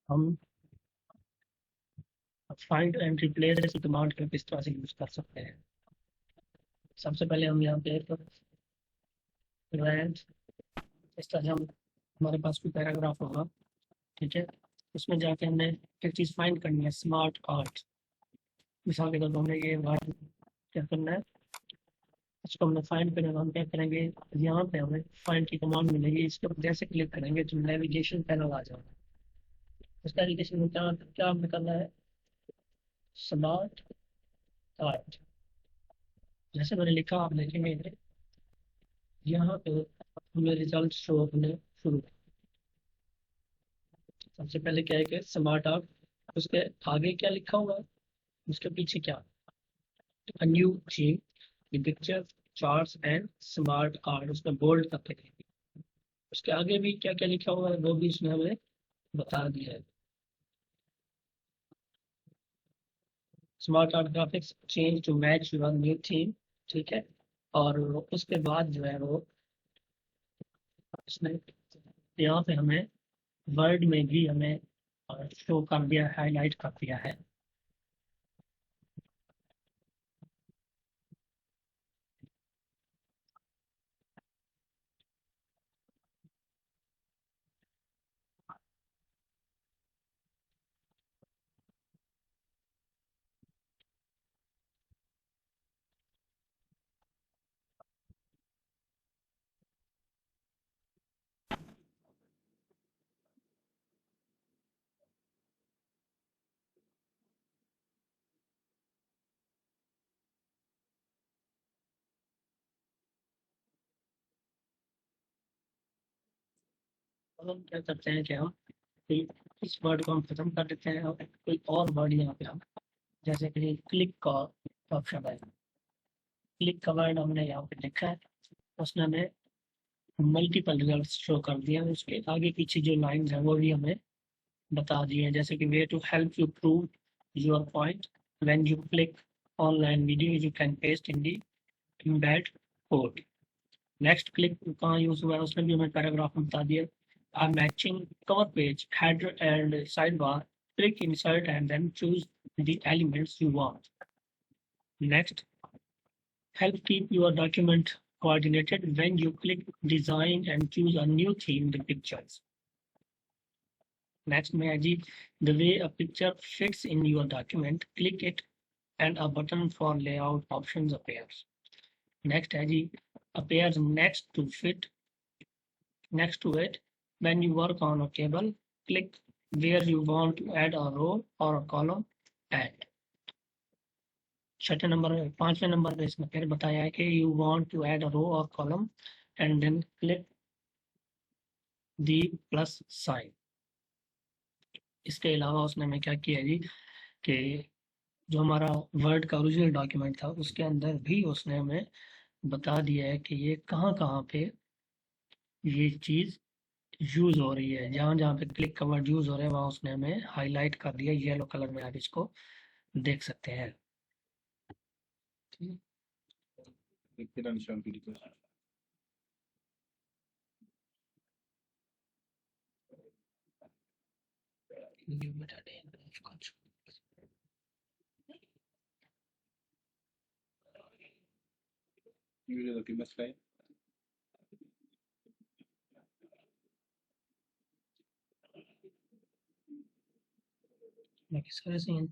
हम find and replace command को किस तरह से यूज कर सकते हैं। सबसे पहले हम यहाँ पे रैंक इस तरह से हम हमारे पास कोई पैराग्राफ होगा, ठीक है, उसमें जाके हमने एक चीज़ फाइंड करनी है, स्मार्ट आर्ट। मिसाल के तौर पर हमने ये वर्ड क्या करना है, इसको हमने फाइंड करेंगे, हम क्या करेंगे, यहाँ पे हमें फाइंड की कमांड मिलेगी, इस पर जैसे क्लिक करेंगे तो नेविगेशन पैनल आ जाएगा। उस नेविगेशन में क्या क्या हमें करना है, स्मार्ट आर्ट। जैसे मैंने लिखा आप देखेंगे यहाँ पे हमें रिजल्ट शो होने शुरू। सबसे पहले क्या है कि स्मार्ट आर्ट, उसके आगे क्या लिखा हुआ है, उसके पीछे क्या, a new theme, the picture, charts and smart art, उसमें बोल्ड करके देखेंगे। उसके आगे भी क्या क्या लिखा हुआ है वो भी इसमें हमें बता दिया है। Smart art graphics change to match your new theme, ठीक है। और उसके बाद जो है वो इसमें यहाँ पे हमें वर्ड में भी हमें शो कर दिया, हाईलाइट कर दिया है। और हम क्या करते हैं कि हम इस वर्ड को हम खत्म कर देते हैं और कोई और वर्ड यहाँ पे हम, जैसे कि क्लिक का ऑप्शन है, क्लिक का वर्ड हमने यहाँ पे लिखा है, उसने हमें मल्टीपल रिजल्ट शो कर दिए हैं। उसके आगे पीछे जो लाइंस हैं वो भी हमें बता दिए हैं, जैसे कि way to help you prove your point, when you click online video you can paste in the embed code. Next click कहाँ यूज हुआ है उसने भी हमें पैराग्राफ में बता दिया। A matching cover page, header and side bar, click insert and then choose the elements you want. Next, help keep your document coordinated, when you click design and choose a new theme the pictures. Next में है जी, the way a picture fits in your document, click it and a button for layout options appears. Next है जी, appears next to fit, next to it, when you work on a table, click where you want to add a row or a column, add. छठे number, पांचवें number पे इसमें फिर बताया है कि you want to add a row और column and then click the plus sign. इसके अलावा उसने हमें क्या किया जी कि जो हमारा वर्ड का ओरिजिनल डॉक्यूमेंट था उसके अंदर भी उसने हमें बता दिया है कि ये कहाँ कहाँ पे ये चीज़ यूज़ हो रही है। जहाँ जहाँ पे क्लिक का वर्ड यूज़ हो रहा है वहाँ उसने हमें हाईलाइट कर दिया, येलो कलर में आप इसको देख सकते हैं। बाकी सारे सही हैं।